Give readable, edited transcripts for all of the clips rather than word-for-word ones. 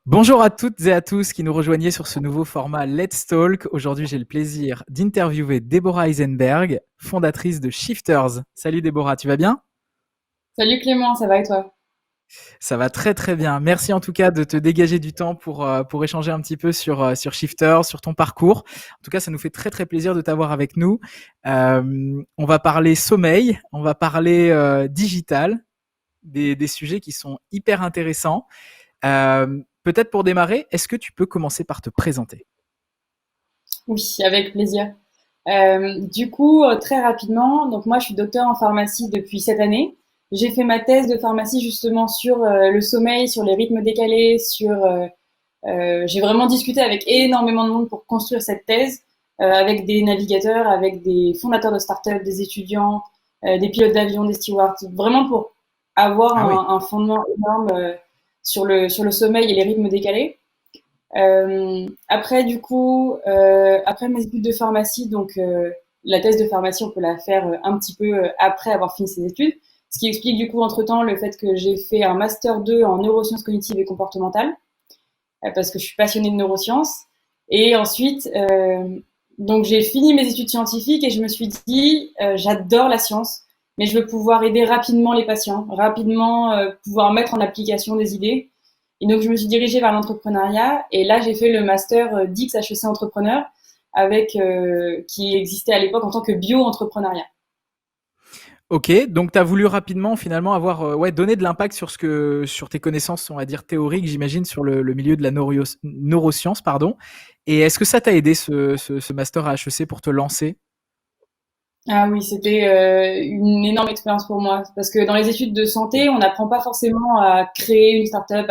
Bonjour à toutes et à tous qui nous rejoignez sur ce nouveau format Let's Talk. Aujourd'hui, j'ai le plaisir d'interviewer Déborah Eisenberg, fondatrice de Shifters. Salut Déborah, tu vas bien? Salut Clément, ça va et toi? Ça va très très bien. Merci en tout cas de te dégager du temps pour échanger un petit peu sur Shifters, sur ton parcours. En tout cas, ça nous fait très très plaisir de t'avoir avec nous. On va parler sommeil, on va parler digital, des sujets qui sont hyper intéressants. Peut-être pour démarrer, est-ce que tu peux commencer par te présenter? Oui, avec plaisir. Très rapidement, donc moi je suis docteur en pharmacie depuis cette année. J'ai fait ma thèse de pharmacie justement sur le sommeil, sur les rythmes décalés, j'ai vraiment discuté avec énormément de monde pour construire cette thèse, avec des navigateurs, avec des fondateurs de start-up, des étudiants, des pilotes d'avion, des stewards, vraiment pour avoir Ah oui. un fondement énorme sur le sommeil et les rythmes décalés. Après mes études de pharmacie, la thèse de pharmacie, on peut la faire un petit peu après avoir fini ses études, ce qui explique du coup entre-temps le fait que j'ai fait un master 2 en neurosciences cognitives et comportementales, parce que je suis passionnée de neurosciences. Et ensuite, donc j'ai fini mes études scientifiques et je me suis dit, j'adore la science, mais je veux pouvoir aider rapidement les patients, rapidement pouvoir mettre en application des idées. Et donc je me suis dirigée vers l'entrepreneuriat et là j'ai fait le master d'X HEC entrepreneur qui existait à l'époque en tant que bio-entrepreneuriat. Ok, donc tu as voulu rapidement finalement avoir ouais, donner de l'impact sur tes connaissances, on va dire théoriques, j'imagine, sur le milieu de la neuroscience, pardon. Et est-ce que ça t'a aidé ce master à HEC pour te lancer? Ah oui, c'était une énorme expérience pour moi parce que dans les études de santé, on n'apprend pas forcément à créer une start-up,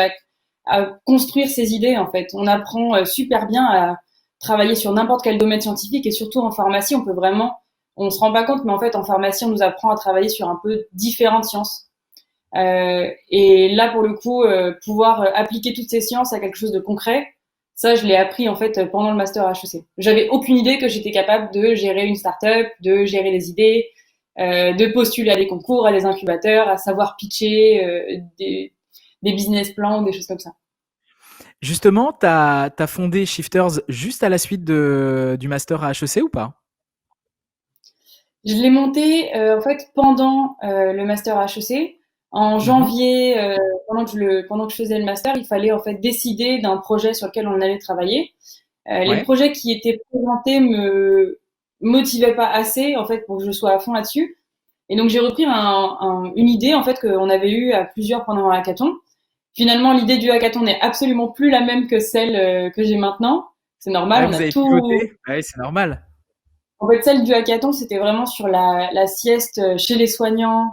à construire ses idées en fait. On apprend super bien à travailler sur n'importe quel domaine scientifique et surtout en pharmacie, on se rend pas compte, mais en fait en pharmacie, on nous apprend à travailler sur un peu différentes sciences. Et là, pour le coup, pouvoir appliquer toutes ces sciences à quelque chose de concret, ça, je l'ai appris en fait pendant le master HEC. J'avais aucune idée que j'étais capable de gérer une start-up, de gérer des idées, de postuler à des concours, à des incubateurs, à savoir pitcher des business plans ou des choses comme ça. Justement, tu as fondé Shifters juste à la suite du master à HEC ou pas? Je l'ai monté en fait pendant le master HEC. En Mhm. janvier, pendant que je faisais le master, il fallait en fait décider d'un projet sur lequel on allait travailler. Les Ouais. projets qui étaient présentés me motivaient pas assez en fait pour que je sois à fond là-dessus. Et donc j'ai repris une idée en fait qu'on avait eue à plusieurs pendant un hackathon. Finalement, l'idée du hackathon n'est absolument plus la même que celle que j'ai maintenant. C'est Ouais, normal, on vous a avez tout. pivoté. Ouais, c'est normal. En fait, celle du hackathon, c'était vraiment sur la sieste chez les soignants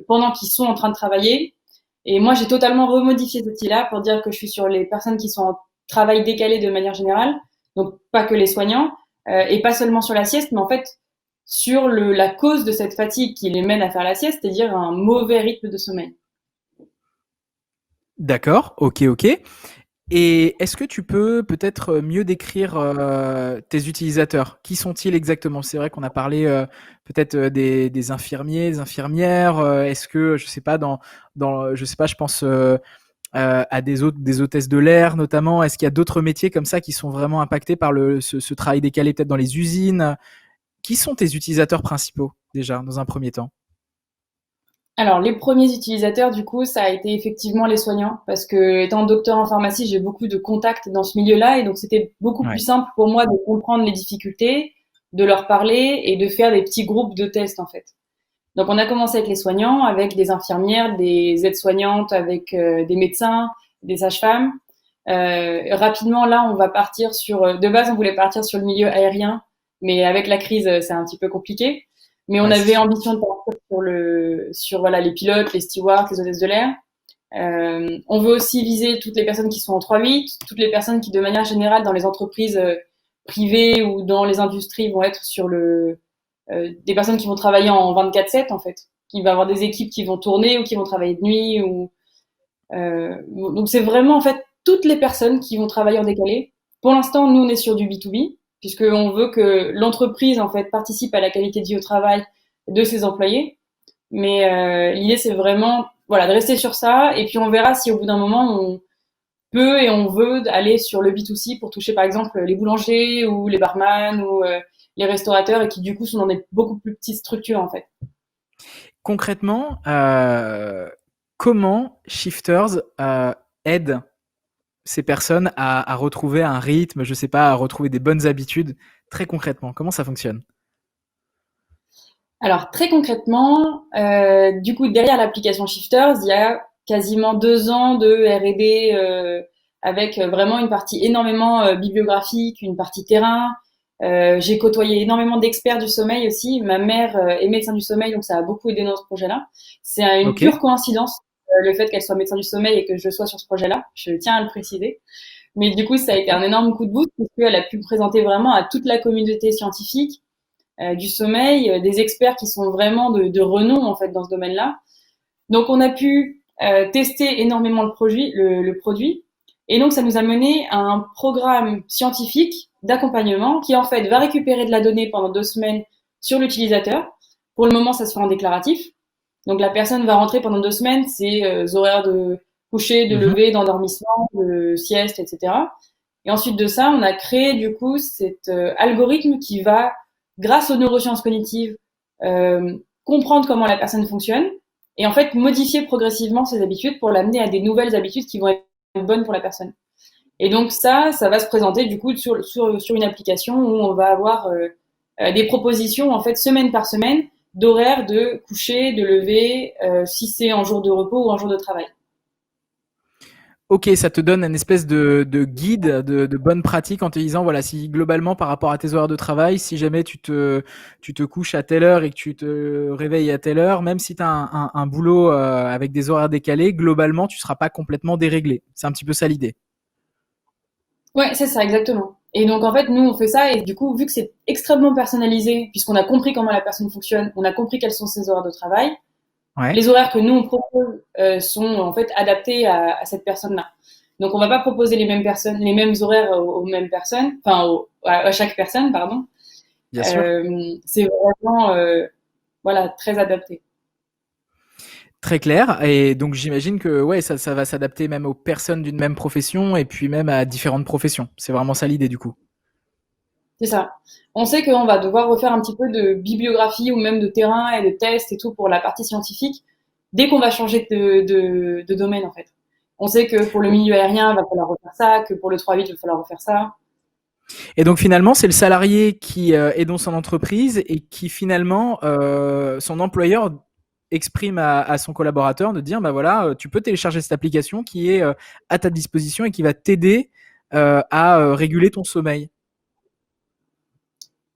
pendant qu'ils sont en train de travailler. Et moi, j'ai totalement remodifié cet outil-là pour dire que je suis sur les personnes qui sont en travail décalé de manière générale, donc pas que les soignants, et pas seulement sur la sieste, mais en fait sur la cause de cette fatigue qui les mène à faire la sieste, c'est-à-dire un mauvais rythme de sommeil. D'accord, ok, ok. Et est-ce que tu peux peut-être mieux décrire tes utilisateurs? Qui sont-ils exactement? C'est vrai qu'on a parlé peut-être des infirmiers, des infirmières. Est-ce que, je sais pas, je sais pas, je pense à des hôtesses de l'air notamment. Est-ce qu'il y a d'autres métiers comme ça qui sont vraiment impactés par ce travail décalé peut-être dans les usines? Qui sont tes utilisateurs principaux déjà dans un premier temps? Alors, les premiers utilisateurs, du coup, ça a été effectivement les soignants, parce que étant docteur en pharmacie, j'ai beaucoup de contacts dans ce milieu-là, et donc c'était beaucoup plus Ouais. simple pour moi de comprendre les difficultés, de leur parler et de faire des petits groupes de tests, en fait. Donc, on a commencé avec les soignants, avec des infirmières, des aides-soignantes, avec des médecins, des sages-femmes. Rapidement, là, on va partir de base, on voulait partir sur le milieu aérien, mais avec la crise, c'est un petit peu compliqué. Mais on Ouais, c'est avait sûr. ambition de partir sur voilà les pilotes, les stewards, les hôtesses de l'air. On veut aussi viser toutes les personnes qui sont en 3-8, toutes les personnes qui, de manière générale, dans les entreprises privées ou dans les industries, vont être des personnes qui vont travailler en 24/7 en fait, qui va avoir des équipes qui vont tourner ou qui vont travailler de nuit donc c'est vraiment en fait toutes les personnes qui vont travailler en décalé. Pour l'instant, nous on est sur du B2B puisqu'on veut que l'entreprise en fait participe à la qualité de vie au travail de ses employés. Mais l'idée c'est vraiment voilà de rester sur ça et puis on verra si au bout d'un moment peut et on veut aller sur le B2C pour toucher par exemple les boulangers ou les barman ou les restaurateurs et qui du coup sont dans des beaucoup plus petites structures en fait. Concrètement, comment Shifters aide ces personnes à retrouver un rythme, je sais pas, à retrouver des bonnes habitudes? Très concrètement, comment ça fonctionne? Alors très concrètement, du coup derrière l'application Shifters, il y a quasiment 2 ans de R&D avec vraiment une partie énormément bibliographique, une partie terrain. J'ai côtoyé énormément d'experts du sommeil aussi. Ma mère est médecin du sommeil, donc ça a beaucoup aidé dans ce projet-là. C'est une Ok. pure coïncidence le fait qu'elle soit médecin du sommeil et que je sois sur ce projet-là. Je tiens à le préciser. Mais du coup, ça a été un énorme coup de boost puisqu'elle a pu me présenter vraiment à toute la communauté scientifique du sommeil, des experts qui sont vraiment de renom en fait dans ce domaine-là. Donc on a pu tester énormément le produit, et donc ça nous a mené à un programme scientifique d'accompagnement qui en fait va récupérer de la donnée pendant 2 semaines sur l'utilisateur. Pour le moment, ça se fait en déclaratif. Donc la personne va rentrer pendant 2 semaines ses horaires de coucher, de Mhm. lever, d'endormissement, de sieste, etc. Et ensuite de ça, on a créé du coup cet algorithme qui va, grâce aux neurosciences cognitives, comprendre comment la personne fonctionne et en fait modifier progressivement ses habitudes pour l'amener à des nouvelles habitudes qui vont être bonnes pour la personne. Et donc ça va se présenter du coup sur une application où on va avoir des propositions en fait semaine par semaine d'horaires de coucher, de lever, si c'est en jour de repos ou en jour de travail. Ok, ça te donne une espèce de guide, de bonne pratique en te disant, voilà, si globalement par rapport à tes horaires de travail, si jamais tu te couches à telle heure et que tu te réveilles à telle heure, même si tu as un boulot avec des horaires décalés, globalement, tu seras pas complètement déréglé. C'est un petit peu ça l'idée. Ouais, c'est ça, exactement. Et donc, en fait, nous, on fait ça, et du coup, vu que c'est extrêmement personnalisé, puisqu'on a compris comment la personne fonctionne, on a compris quels sont ses horaires de travail, Ouais. les horaires que nous, on propose sont, en fait, adaptés à cette personne-là. Donc, on va pas proposer les mêmes personnes, les mêmes horaires aux mêmes personnes, enfin, à chaque personne, pardon. Bien sûr. C'est vraiment, voilà, très adapté. Très clair. Et donc j'imagine que ouais, ça va s'adapter même aux personnes d'une même profession et puis même à différentes professions. C'est vraiment ça l'idée du coup. C'est ça. On sait qu'on va devoir refaire un petit peu de bibliographie ou même de terrain et de tests et tout pour la partie scientifique dès qu'on va changer de domaine en fait. On sait que pour le milieu aérien, il va falloir refaire ça, que pour le 3-8, il va falloir refaire ça. Et donc finalement, c'est le salarié qui est dans son entreprise et qui finalement, son employeur exprime à son collaborateur de dire, bah voilà, tu peux télécharger cette application qui est à ta disposition et qui va t'aider à réguler ton sommeil.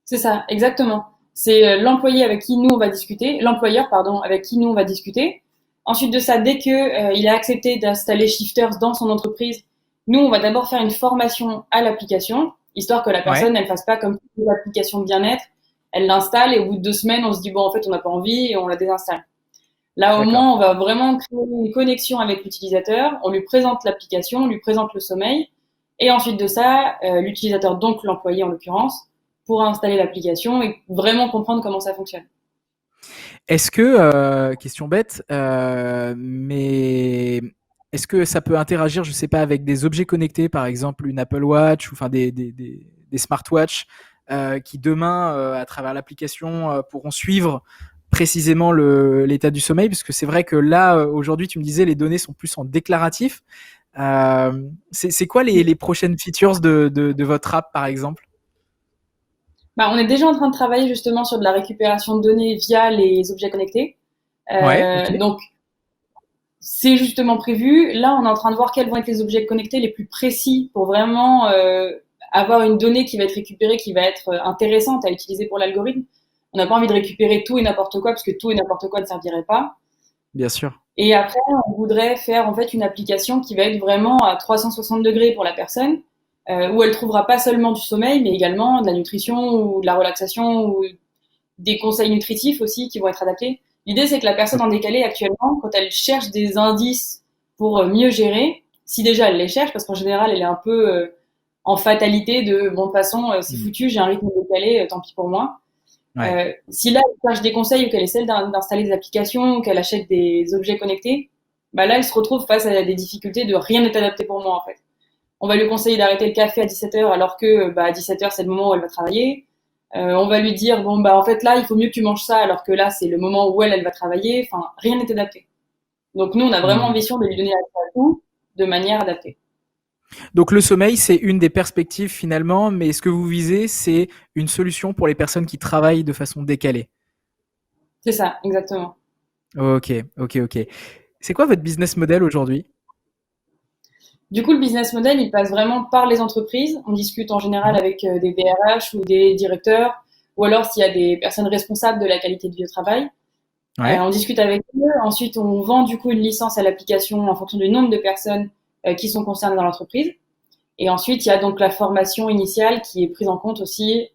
C'est ça, exactement. C'est l'employé avec qui nous on va discuter, l'employeur pardon, avec qui nous on va discuter. Ensuite de ça, dès que il a accepté d'installer Shifters dans son entreprise, nous on va d'abord faire une formation à l'application, histoire que la Ouais, personne elle fasse pas comme toutes les applications de bien-être, elle l'installe et au bout de 2 semaines on se dit bon en fait on n'a pas envie et on la désinstalle. Là au d'accord. moins on va vraiment créer une connexion avec l'utilisateur, on lui présente l'application, on lui présente le sommeil et ensuite de ça, l'utilisateur donc l'employé en l'occurrence pour installer l'application et vraiment comprendre comment ça fonctionne. Est-ce que, question bête, mais est-ce que ça peut interagir, je sais pas, avec des objets connectés, par exemple une Apple Watch ou enfin des smartwatches qui demain, à travers l'application, pourront suivre précisément l'état du sommeil? Parce que c'est vrai que là, aujourd'hui, tu me disais, les données sont plus en déclaratif. C'est quoi les prochaines features de votre app, par exemple? Bah, on est déjà en train de travailler justement sur de la récupération de données via les objets connectés. Ouais, ok, Donc, c'est justement prévu. Là, on est en train de voir quels vont être les objets connectés les plus précis pour vraiment avoir une donnée qui va être récupérée, qui va être intéressante à utiliser pour l'algorithme. On n'a pas envie de récupérer tout et n'importe quoi, parce que tout et n'importe quoi ne servirait pas. bien sûr. Et après, on voudrait faire en fait une application qui va être vraiment à 360 degrés pour la personne, où elle trouvera pas seulement du sommeil, mais également de la nutrition ou de la relaxation ou des conseils nutritifs aussi qui vont être adaptés. L'idée, c'est que la personne en décalé actuellement, quand elle cherche des indices pour mieux gérer, si déjà elle les cherche, parce qu'en général, elle est un peu en fatalité de bon de toute façon, c'est Mm. foutu, j'ai un rythme décalé, tant pis pour moi. Ouais. Si là, elle cherche des conseils ou qu'elle essaie d'installer des applications ou qu'elle achète des objets connectés, bah là, elle se retrouve face à des difficultés de rien n'est adapté pour moi, en fait. On va lui conseiller d'arrêter le café à 17h alors que à 17h c'est le moment où elle va travailler. On va lui dire bon en fait là il faut mieux que tu manges ça alors que là c'est le moment où elle va travailler. Enfin rien n'est adapté. Donc nous on a vraiment Mmh. ambition de lui donner accès à tout de manière adaptée. Donc le sommeil, c'est une des perspectives finalement, mais ce que vous visez, c'est une solution pour les personnes qui travaillent de façon décalée. C'est ça, exactement. Ok, ok, ok. C'est quoi votre business model aujourd'hui? Du coup, le business model, il passe vraiment par les entreprises. On discute en général Mhm. avec des DRH ou des directeurs, ou alors s'il y a des personnes responsables de la qualité de vie au travail. Ouais, On discute avec eux. Ensuite, on vend du coup une licence à l'application en fonction du nombre de personnes qui sont concernées dans l'entreprise. Et ensuite, il y a donc la formation initiale qui est prise en compte aussi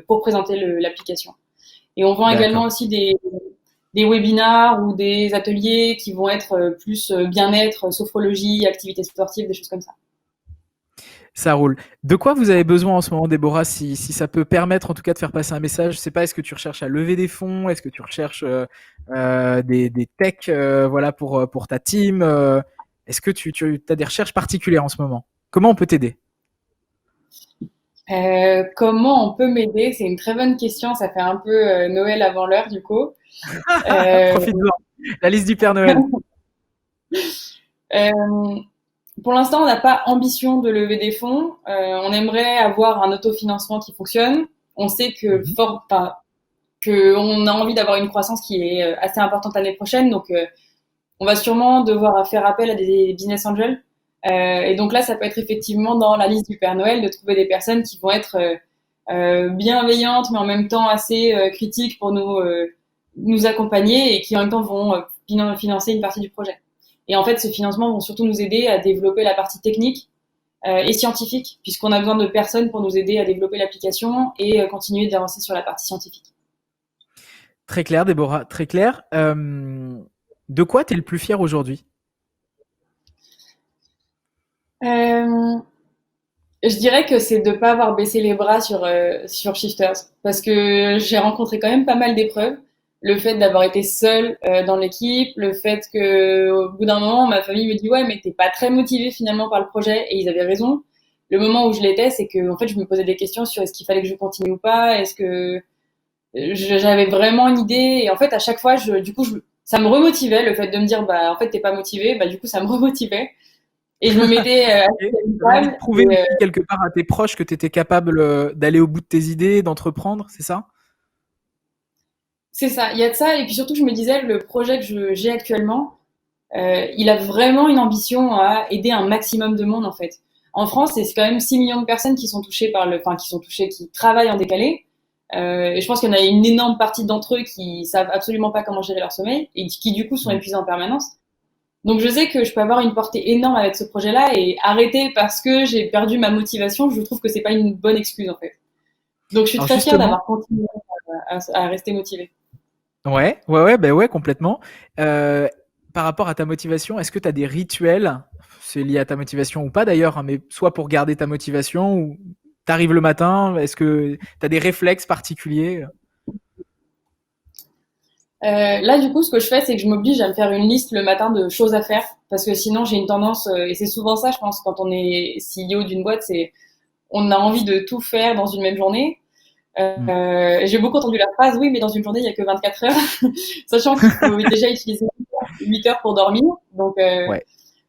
pour présenter l'application. Et on vend également d'accord. aussi des webinars ou des ateliers qui vont être plus bien-être, sophrologie, activités sportives, des choses comme ça. Ça roule. De quoi vous avez besoin en ce moment, Déborah, si ça peut permettre en tout cas de faire passer un message? Je sais pas, est-ce que tu recherches à lever des fonds? Est-ce que tu recherches des techs voilà, pour ta team? Est-ce que tu as des recherches particulières en ce moment? Comment on peut t'aider? Comment on peut m'aider? C'est une très bonne question. Ça fait un peu Noël avant l'heure, du coup. Euh, Profite-en. La liste du Père Noël. euh, pour l'instant, on n'a pas ambition de lever des fonds. On aimerait avoir un autofinancement qui fonctionne. On sait Mhm. que on a envie d'avoir une croissance qui est assez importante l'année prochaine. Donc, on va sûrement devoir faire appel à des business angels. Et donc là, ça peut être effectivement dans la liste du Père Noël de trouver des personnes qui vont être bienveillantes, mais en même temps assez critiques pour nous accompagner et qui en même temps vont financer une partie du projet. Et en fait, ce financement vont surtout nous aider à développer la partie technique et scientifique, puisqu'on a besoin de personnes pour nous aider à développer l'application et continuer d'avancer sur la partie scientifique. Très clair, Déborah, très clair. De quoi tu es le plus fier aujourd'hui? Euh, Je dirais que c'est de pas avoir baissé les bras sur Shifters parce que j'ai rencontré quand même pas mal d'épreuves. Le fait d'avoir été seule dans l'équipe, le fait que au bout d'un moment ma famille me dit ouais mais t'es pas très motivée finalement par le projet et ils avaient raison. Le moment où je l'étais, c'est que en fait je me posais des questions sur est-ce qu'il fallait que je continue ou pas, est-ce que j'avais vraiment une idée et en fait à chaque fois ça me remotivait le fait de me dire bah en fait t'es pas motivé, bah du coup ça me remotivait et je me mettais Ok. assez à une T'avais envie de table prouver aussi quelque part à tes proches que tu étais capable d'aller au bout de tes idées, d'entreprendre, c'est ça? c'est ça, il y a de ça. Et puis surtout, je me disais, le projet que j'ai actuellement, il a vraiment une ambition à aider un maximum de monde, en fait. En France, c'est quand même 6 millions de personnes qui sont touchées qui travaillent en décalé. Et je pense qu'il y en a une énorme partie d'entre eux qui savent absolument pas comment gérer leur sommeil et qui, du coup, sont Mm. épuisés en permanence. Donc, je sais que je peux avoir une portée énorme avec ce projet-là et arrêter parce que j'ai perdu ma motivation, je trouve que c'est pas une bonne excuse, en fait. Donc, je suis Alors très fière justement, d'avoir continué à rester motivée. ouais, ouais, ouais, bah ouais, complètement. Euh, Par rapport à ta motivation, est-ce que tu as des rituels, c'est lié à ta motivation ou pas d'ailleurs, hein, mais soit pour garder ta motivation ou t'arrives le matin, est-ce que tu as des réflexes particuliers? Là, du coup, ce que je fais, c'est que je m'oblige à me faire une liste le matin de choses à faire, parce que sinon, j'ai une tendance, et c'est souvent ça, je pense, quand on est CEO d'une boîte, c'est on a envie de tout faire dans une même journée. Mm. J'ai beaucoup entendu la phrase, oui, mais dans une journée, il y a que 24 heures, sachant qu'il faut déjà utiliser 8 heures pour dormir. Ouais.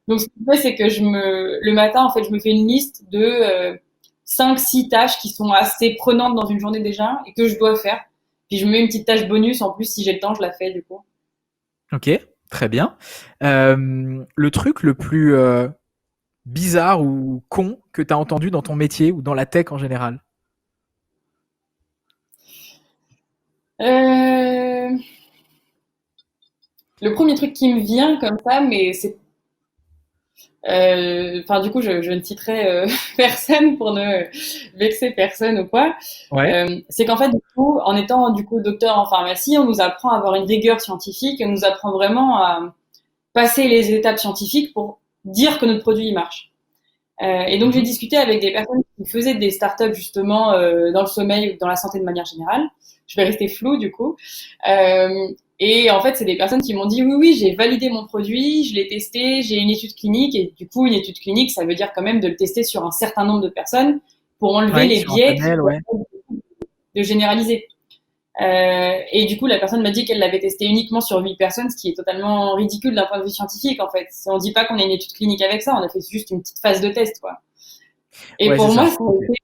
Donc, ce que je fais, c'est que le matin, en fait, je me fais une liste de 5-6 tâches qui sont assez prenantes dans une journée déjà et que je dois faire. Puis je me mets une petite tâche bonus en plus si j'ai le temps, je la fais du coup. Ok, très bien. Le truc le plus bizarre ou con que tu as entendu dans ton métier ou dans la tech en général? Euh, le premier truc qui me vient comme ça, mais c'est, enfin du coup, je ne citerai personne pour ne vexer personne ou quoi. Ouais. C'est qu'en fait, du coup, en étant du coup docteur en pharmacie, on nous apprend à avoir une rigueur scientifique, et on nous apprend vraiment à passer les étapes scientifiques pour dire que notre produit il marche. Et donc, j'ai Mhm. discuté avec des personnes qui faisaient des startups justement dans le sommeil ou dans la santé de manière générale. Je vais rester floue du coup. Et en fait, c'est des personnes qui m'ont dit oui, oui, j'ai validé mon produit, je l'ai testé, j'ai une étude clinique. Et du coup, une étude clinique, ça veut dire quand même de le tester sur un certain nombre de personnes pour enlever Ouais, les sur un biais qui panel, ouais. de généraliser. Et du coup, la personne m'a dit qu'elle l'avait testé uniquement sur 8 personnes, ce qui est totalement ridicule d'un point de vue scientifique, en fait. On dit pas qu'on a une étude clinique avec ça, on a fait juste une petite phase de test, quoi. Et Ouais, c'est pour moi, ça. ça a Ok. été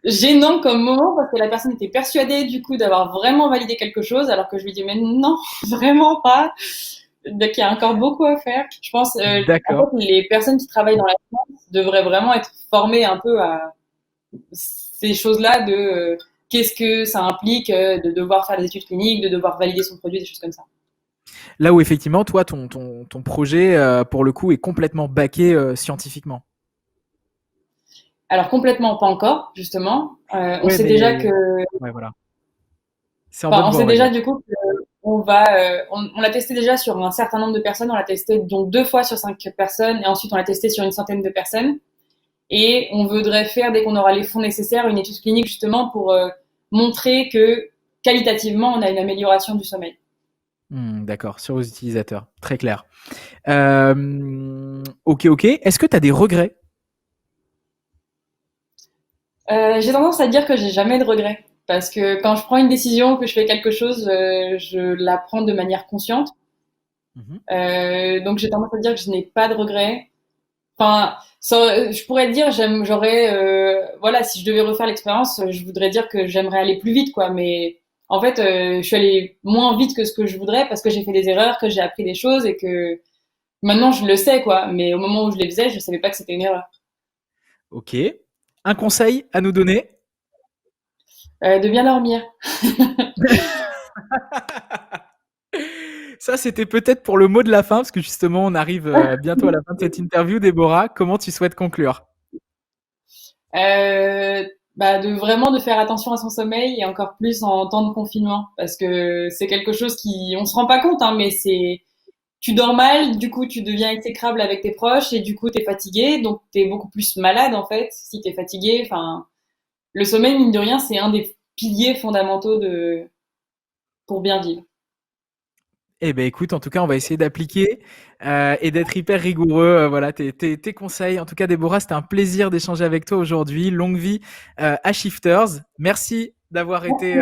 gênant comme moment parce que la personne était persuadée, du coup, d'avoir vraiment validé quelque chose, alors que je lui dis, mais non, vraiment pas. Donc, il y a encore beaucoup à faire. Je pense, en D'accord. fait, les personnes qui travaillent dans la science devraient vraiment être formées un peu à ces choses-là de qu'est-ce que ça implique de devoir faire des études cliniques, de devoir valider son produit, des choses comme ça. Là où effectivement, toi, ton projet, pour le coup, est complètement baqué scientifiquement. Alors complètement pas encore, justement. On Ouais, sait déjà mais que, ouais, voilà. C'est en enfin, bonne on voie, sait on va déjà dire. du coup on va, on l'a testé déjà sur un certain nombre de personnes. On l'a testé donc 2 fois sur 5 personnes, et ensuite on l'a testé sur une centaine de personnes. Et on voudrait faire, dès qu'on aura les fonds nécessaires, une étude clinique justement pour montrer que qualitativement on a une amélioration du sommeil. D'accord, sur vos utilisateurs. Très clair. Ok, ok. Est-ce que tu as des regrets? J'ai tendance à dire que j'ai jamais de regrets. Parce que quand je prends une décision, que je fais quelque chose, je la prends de manière consciente. Mhm. Donc j'ai tendance à dire que je n'ai pas de regrets. Enfin, ça, je pourrais dire, j'aurais, voilà, si je devais refaire l'expérience, je voudrais dire que j'aimerais aller plus vite, quoi. Mais en fait, je suis allée moins vite que ce que je voudrais parce que j'ai fait des erreurs, que j'ai appris des choses et que maintenant je le sais, quoi. Mais au moment où je les faisais, je savais pas que c'était une erreur. Ok. Un conseil à nous donner? De bien dormir. Ça, c'était peut-être pour le mot de la fin, parce que justement, on arrive bientôt à la fin de cette interview. Déborah, comment tu souhaites conclure? Euh, Bah de vraiment de faire attention à son sommeil et encore plus en temps de confinement parce que c'est quelque chose qui on se rend pas compte hein, mais c'est tu dors mal, du coup tu deviens exécrable avec tes proches et du coup t'es fatigué donc t'es beaucoup plus malade en fait si t'es fatigué. Enfin le sommeil mine de rien c'est un des piliers fondamentaux de pour bien vivre. Eh ben écoute, en tout cas, on va essayer d'appliquer et d'être hyper rigoureux. Voilà, tes conseils. En tout cas, Déborah, c'était un plaisir d'échanger avec toi aujourd'hui. Longue vie à Shifters. Merci d'avoir été,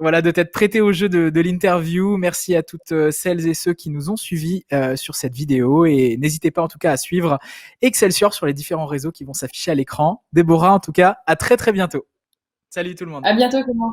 voilà, de t'être prêté au jeu de l'interview. Merci à toutes celles et ceux qui nous ont suivis sur cette vidéo. Et n'hésitez pas en tout cas à suivre Excelsior sur les différents réseaux qui vont s'afficher à l'écran. Déborah, en tout cas, à très très bientôt. Salut tout le monde. À bientôt, comment